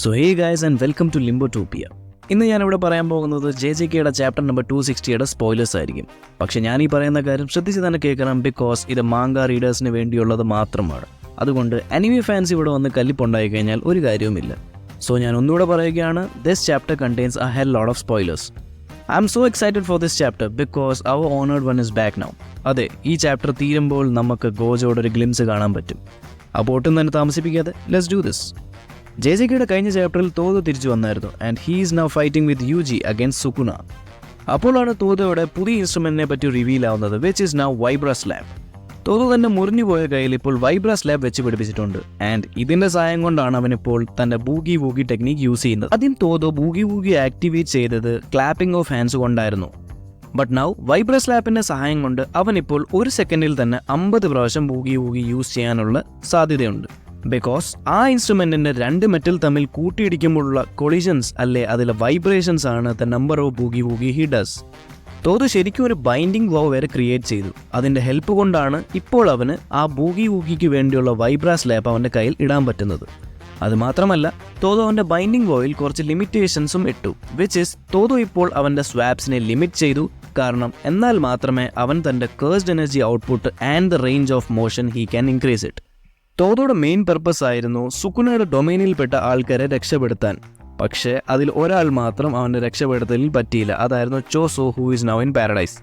So hey guys and welcome to Limbotopia. ഇന്ന് ഞാനിവിടെ പറയാൻ പോകുന്നത് JJKയുടെ ചാപ്റ്റർ നമ്പർ 260യുടെ സ്പോയിലേഴ്സ് ആയിരിക്കും. പക്ഷേ ഞാൻ ഈ പറയുന്ന കാര്യം ശ്രദ്ധിച്ച് തന്നെ കേൾക്കണം, ബിക്കോസ് ഇത് മാങ്ക റീഡേഴ്സിന് വേണ്ടിയുള്ളത് മാത്രമാണ്. അതുകൊണ്ട് അനിമി ഫാൻസ് ഇവിടെ വന്ന് കല്ലിപ്പുണ്ടായി കഴിഞ്ഞാൽ ഒരു കാര്യവുമില്ല. സോ ഞാൻ ഒന്നുകൂടെ പറയുകയാണ്, this chapter contains a hell lot of spoilers. I'm so excited for this chapter because our honoured one is back now. അതെ, ഈ ചാപ്റ്റർ തീരുമ്പോൾ നമുക്ക് ഗോജോയുടെ ഒരു ഗ്ലിംസ് കാണാൻ പറ്റും. അപ്പോൾ ഒട്ടും തന്നെ താമസിപ്പിക്കാതെ ലെറ്റ്സ് ഡു ദിസ്. JJKയുടെ കഴിഞ്ഞ ചാപ്റ്ററിൽ തോദോ തിരിച്ചു വന്നായിരുന്നു and he is now fighting with Yuji against Sukuna. അപ്പോഴാണ് തോദോയുടെ പുതിയ ഇൻസ്ട്രുമെന്റിനെ പറ്റി റിവീൽ ആവുന്നത്, which is now vibraslap. Todo തന്നെ മുറിഞ്ഞുപോയ കയ്യിൽ ഇപ്പോൾ വൈബ്ര സ്ലാബ് വെച്ച് പിടിപ്പിച്ചിട്ടുണ്ട് ആൻഡ് ഇതിന്റെ സഹായം കൊണ്ടാണ് അവനിപ്പോൾ തന്റെ ബൂഗി വൂഗി ടെക്നിക് യൂസ് ചെയ്യുന്നത്. ആദ്യം തോദോ ബൂഗി വൂഗി ആക്ടിവേറ്റ് ചെയ്തത് ക്ലാപ്പിംഗ് ഓഫ് ഹാൻഡ്സ് കൊണ്ടായിരുന്നു. ബട്ട് നൗ വൈബ്ര സ്ലാബിന്റെ സഹായം കൊണ്ട് അവനിപ്പോൾ ഒരു സെക്കൻഡിൽ തന്നെ 50 പ്രാവശ്യം ബൂഗി വൂഗി യൂസ് ചെയ്യാനുള്ള സാധ്യതയുണ്ട്. ബിക്കോസ് ആ ഇൻസ്ട്രുമെന്റിന്റെ രണ്ട് മെറ്റൽ തമ്മിൽ കൂട്ടിയിടിക്കുമ്പോഴുള്ള കൊളിഷൻസ് അല്ലെ അതിലെ വൈബ്രേഷൻസ് ആണ് the number of boogie woogie he does. Todo ശരിക്കും ഒരു ബൈൻഡിങ് വോ വരെ ക്രിയേറ്റ് ചെയ്തു. അതിന്റെ ഹെൽപ്പ് കൊണ്ടാണ് ഇപ്പോൾ അവന് ആ ബൂഗി വൂഗിക്ക് വേണ്ടിയുള്ള വൈബ്ര സ്ലാബ് അവന്റെ കയ്യിൽ ഇടാൻ പറ്റുന്നത്. അതുമാത്രമല്ല, തോദോ അവന്റെ ബൈൻഡിങ് വോയിൽ കുറച്ച് ലിമിറ്റേഷൻസും ഇട്ടു, വിച്ച് ഇസ് തോദോ ഇപ്പോൾ അവന്റെ സ്വാപ്സിനെ ലിമിറ്റ് ചെയ്തു. കാരണം എന്നാൽ മാത്രമേ അവൻ തന്റെ cursed energy output and the range of motion he can increase it. തോദോയുടെ മെയിൻ പർപ്പസ് ആയിരുന്നു സുകുനയുടെ ഡൊമൈനിൽപ്പെട്ട ആൾക്കാരെ രക്ഷപ്പെടുത്താൻ. പക്ഷേ അതിൽ ഒരാൾ മാത്രം അവൻ്റെ രക്ഷപ്പെടുത്തലിൽ പറ്റിയില്ല, അതായിരുന്നു Choso, who is now in paradise.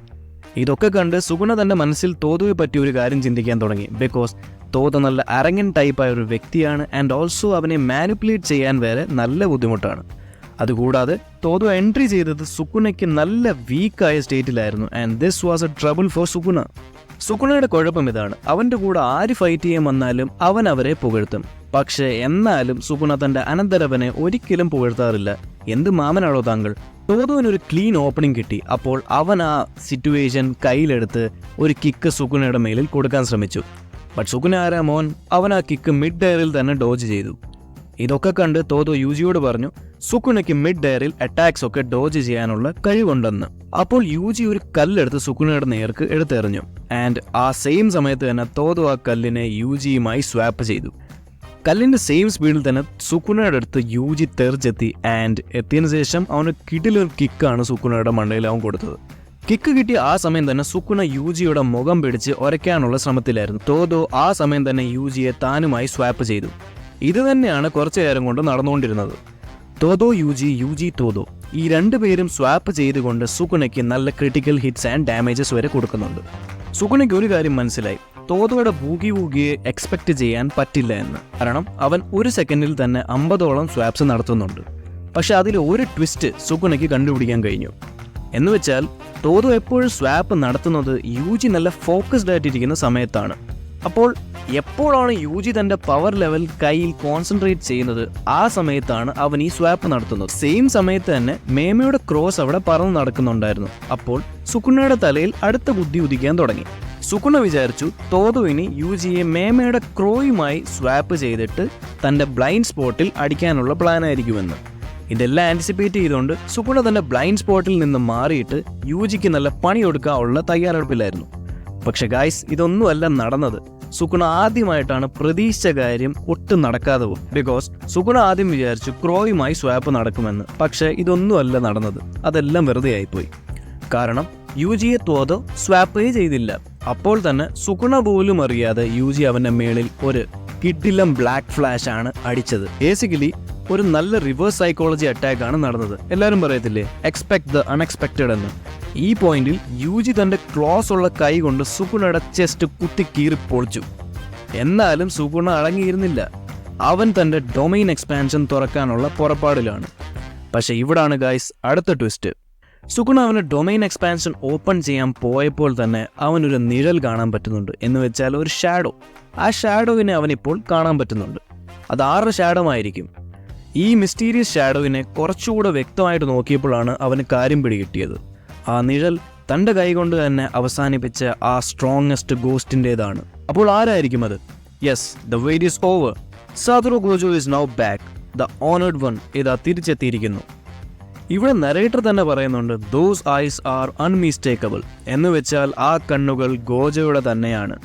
ഇതൊക്കെ കണ്ട് സുകുന തൻ്റെ മനസ്സിൽ തോദോയെ പറ്റി ഒരു കാര്യം ചിന്തിക്കാൻ തുടങ്ങി. ബിക്കോസ് തോദോ നല്ല അരങ്ങൻ ടൈപ്പായ ഒരു വ്യക്തിയാണ് ആൻഡ് ഓൾസോ അവനെ മാനിപ്പുലേറ്റ് ചെയ്യാൻ വരെ നല്ല ബുദ്ധിമുട്ടാണ്. അതുകൂടാതെ തോദോ എൻട്രി ചെയ്തത് സുകുനയ്ക്ക് നല്ല വീക്കായ സ്റ്റേറ്റിലായിരുന്നു and this was a trouble for Sukuna. സുകുനയുടെ കുഴപ്പം ഇതാണ്, അവൻ്റെ കൂടെ ആര് ഫൈറ്റ് ചെയ്യാൻ വന്നാലും അവൻ അവരെ പുകഴ്ത്തും. പക്ഷേ എന്നാലും സുകുന തൻ്റെ അനന്തരവനെ ഒരിക്കലും പുകഴ്ത്താറില്ല. എന്ത് മാമനാണോ താങ്കൾ? തോദോവിനൊരു ക്ലീൻ ഓപ്പണിംഗ് കിട്ടി. അപ്പോൾ അവൻ ആ സിറ്റുവേഷൻ കയ്യിലെടുത്ത് ഒരു കിക്ക് സുകുനയുടെ മേലിൽ കൊടുക്കാൻ ശ്രമിച്ചു. ബട്ട് സുകുന ആരാ മോൻ, അവൻ ആ കിക്ക് മിഡ് എയറിൽ തന്നെ ഡോജ് ചെയ്തു. ഇതൊക്കെ കണ്ട് തോദോ യുജിയോട് പറഞ്ഞു സുകുനയ്ക്ക് മിഡ് എയറിൽ അറ്റാക്സ് ഒക്കെ ഡോജ് ചെയ്യാനുള്ള കഴിവുണ്ടെന്ന്. അപ്പോൾ യുജി ഒരു കല്ലെടുത്ത് സുകുനയുടെ നേർക്ക് എടുത്തെറിഞ്ഞു ആൻഡ് ആ സെയിം സമയത്ത് തന്നെ തോദോ ആ കല്ലിനെ യുജിയുമായി സ്വാപ്പ് ചെയ്തു. കല്ലിന്റെ സെയിം സ്പീഡിൽ തന്നെ സുകുനയുടെ അടുത്ത് യുജി തെറിച്ചെത്തി ആൻഡ് എത്തിയതിനു ശേഷം അവന് കിടിലൊരു കിക്കാണ് സുകുനയുടെ മണ്ടയിൽ അവൻ കൊടുത്തത്. കിക്ക് കിട്ടിയ ആ സമയം തന്നെ സുകുന യുജിയുടെ മുഖം പിടിച്ച് ഒരയ്ക്കാനുള്ള ശ്രമത്തിലായിരുന്നു. തോദോ ആ സമയം തന്നെ യുജിയെ താനുമായി സ്വാപ്പ് ചെയ്തു. ഇത് തന്നെയാണ് കുറച്ചു നേരം കൊണ്ട് നടന്നുകൊണ്ടിരുന്നത്. തോദോ യുജി, യുജി തോദോ, ഈ രണ്ടുപേരും സ്വാപ്പ് ചെയ്തുകൊണ്ട് സുകുനയ്ക്ക് നല്ല ക്രിട്ടിക്കൽ ഹിറ്റ്സ് ആൻഡ് ഡാമേജസ് വരെ കൊടുക്കുന്നുണ്ട്. സുകുനയ്ക്ക് ഒരു കാര്യം മനസ്സിലായി, തോദോയുടെ ബൂഗി വൂഗിയെ എക്സ്പെക്ട് ചെയ്യാൻ പറ്റില്ല എന്ന്. കാരണം അവൻ ഒരു സെക്കൻഡിൽ തന്നെ 50ഓളം സ്വാപ്സ് നടത്തുന്നുണ്ട്. പക്ഷെ അതിൽ ഒരു ട്വിസ്റ്റ് സുകുനയ്ക്ക് കണ്ടുപിടിക്കാൻ കഴിഞ്ഞു. എന്ന് വെച്ചാൽ തോദോ എപ്പോഴും സ്വാപ്പ് നടത്തുന്നത് യുജി നല്ല ഫോക്കസ്ഡ് ആയിട്ടിരിക്കുന്ന സമയത്താണ്. അപ്പോൾ എപ്പോഴാണ് യുജി തന്റെ പവർ ലെവൽ കയ്യിൽ കോൺസെൻട്രേറ്റ് ചെയ്യുന്നത്, ആ സമയത്താണ് അവൻ ഈ സ്വാപ്പ് നടത്തുന്നത്. സെയിം സമയത്ത് തന്നെ മേമയുടെ ക്രോസ് അവിടെ പറന്ന് നടക്കുന്നുണ്ടായിരുന്നു. അപ്പോൾ സുകുനയുടെ തലയിൽ അടുത്ത ബുദ്ധി ഉദിക്കാൻ തുടങ്ങി. സുകുന വിചാരിച്ചു തോദോവിന് യുജിയെ മേമയുടെ ക്രോയുമായി സ്വാപ്പ് ചെയ്തിട്ട് തന്റെ ബ്ലൈൻഡ് സ്പോട്ടിൽ അടിക്കാനുള്ള പ്ലാൻ ആയിരിക്കുമെന്ന്. ഇതെല്ലാം ആന്റിസിപ്പേറ്റ് ചെയ്തുകൊണ്ട് സുകുന തന്റെ ബ്ലൈൻഡ് സ്പോട്ടിൽ നിന്ന് മാറിയിട്ട് യുജിക്ക് നല്ല പണി കൊടുക്കാനുള്ള തയ്യാറെടുപ്പിലായിരുന്നു. പക്ഷെ ഗായ്സ്, ഇതൊന്നുമല്ല നടന്നത്. സുകുന ആദ്യമായിട്ടാണ് പ്രതീക്ഷിച്ച കാര്യം ഒട്ടും നടക്കാതെ പോകും. ബിക്കോസ് സുകുന ആദ്യം വിചാരിച്ചു ക്രോയുമായി സ്വാപ്പ് നടക്കുമെന്ന്. പക്ഷെ ഇതൊന്നുമല്ല നടന്നത്. അതെല്ലാം വെറുതെ ആയിപ്പോയി. കാരണം യുജിയെ തോദോ സ്വാപ്പേ ചെയ്തില്ല. അപ്പോൾ തന്നെ സുകുന പോലും അറിയാതെ യുജി അവന്റെ മേളിൽ ഒരു കിഡിലം ബ്ലാക്ക് ഫ്ലാഷ് ആണ് അടിച്ചത്. ബേസിക്കലി ഒരു നല്ല റിവേഴ്സ് സൈക്കോളജി അറ്റാക്ക് ആണ് നടന്നത്. എല്ലാവരും പറയത്തില്ലേ, എക്സ്പെക്ട് ദ അൺഎക്സ്പെക്റ്റഡ് എന്ന്. ഈ പോയിന്റിൽ യുജി തന്റെ ക്ലോസ് ഉള്ള കൈ കൊണ്ട് സുകുനയുടെ ചെസ്റ്റ് കുത്തി കീറി പൊളിച്ചു. എന്നാലും സുകുന അടങ്ങിയിരുന്നില്ല. അവൻ തന്റെ ഡൊമൈൻ എക്സ്പാൻഷൻ തുറക്കാനുള്ള പുറപ്പാടിലാണ്. പക്ഷെ ഇവിടാണ് ഗൈസ് അടുത്ത ട്വിസ്റ്റ്. സുകുന അവന് ഡൊമൈൻ എക്സ്പാൻഷൻ ഓപ്പൺ ചെയ്യാൻ പോയപ്പോൾ തന്നെ അവനൊരു നിഴൽ കാണാൻ പറ്റുന്നുണ്ട്. എന്ന് വെച്ചാൽ ഒരു ഷാഡോ. ആ ഷാഡോവിനെ അവനിപ്പോൾ കാണാൻ പറ്റുന്നുണ്ട്. അത് ആരുടെ ഷാഡോ ആയിരിക്കും? ഈ മിസ്റ്റീരിയസ് ഷാഡോവിനെ കുറച്ചുകൂടെ വ്യക്തമായിട്ട് നോക്കിയപ്പോഴാണ് അവന് കാര്യം പിടികിട്ടിയത്. ആ നിഴൽ തൻ്റെ കൈ കൊണ്ട് തന്നെ അവസാനിപ്പിച്ച ആ സ്ട്രോങ്ങസ്റ്റ് ഗോസ്റ്റിൻ്റെതാണ്. അപ്പോൾ ആരായിരിക്കും അത്? Yes, the wait is over. Satoru Gojo is now back. The honoured one ഇതാ തിരിച്ചെത്തിയിരിക്കുന്നു. ഇവിടെ നരേറ്റർ തന്നെ പറയുന്നുണ്ട്, ദോസ് ഐസ് ആർ അൺമിസ്റ്റേക്കബിൾ. എന്ന് വെച്ചാൽ ആ കണ്ണുകൾ ഗോജോയുടെ തന്നെയാണ്.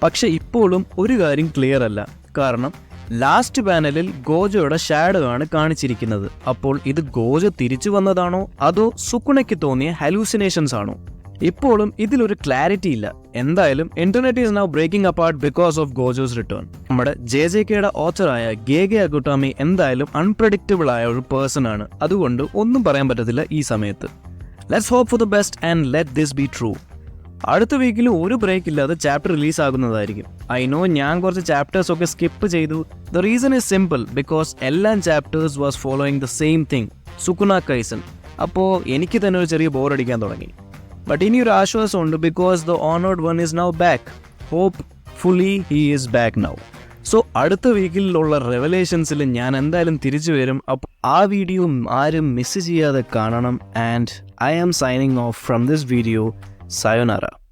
പക്ഷെ ഇപ്പോഴും ഒരു കാര്യം ക്ലിയർ അല്ല. കാരണം ലാസ്റ്റ് പാനലിൽ ഗോജോയുടെ ഷാഡോ ആണ് കാണിച്ചിരിക്കുന്നത്. അപ്പോൾ ഇത് ഗോജോ തിരിച്ചു വന്നതാണോ അതോ സുക്കുണയ്ക്ക് തോന്നിയ ഹലൂസിനേഷൻസ് ആണോ? ഇപ്പോഴും ഇതിലൊരു ക്ലാരിറ്റി ഇല്ല. എന്തായാലും internet is now breaking apart because of Gojo's return. നമ്മുടെ JJKയുടെ ഓച്ചറായ ഗേഗെ അഗുട്ടാമി എന്തായാലും അൺപ്രഡിക്റ്റബിൾ ആയ ഒരു പേഴ്സൺ ആണ്. അതുകൊണ്ട് ഒന്നും പറയാൻ പറ്റത്തില്ല ഈ സമയത്ത്. Let's hope for the best and let this be true. അടുത്ത വീക്കിൽ ഒരു ബ്രേക്ക് ഇല്ലാതെ ചാപ്റ്റർ റിലീസ് ആകുന്നതായിരിക്കും. ഐ നോ ഞാൻ കുറച്ച് ചാപ്റ്റേഴ്സ് ഒക്കെ സ്കിപ്പ് ചെയ്തു. The reason is simple, because എല്ലാ chapters was following the same thing, Sukuna Kaisen. അപ്പോൾ എനിക്ക് തന്നെ ഒരു ചെറിയ ബോറടിക്കാൻ തുടങ്ങി. ബട്ട് ഇനിയൊരു ആശ്വാസമുണ്ട്, because the honoured one is now back. Hopefully he is back now. So അടുത്ത വീക്കിലുള്ള റെവലേഷൻസിൽ ഞാൻ എന്തായാലും തിരിച്ചു വരും. അപ്പോൾ ആ വീഡിയോ ആരും മിസ് ചെയ്യാതെ കാണണം. And I am signing off from this video. Sayonara.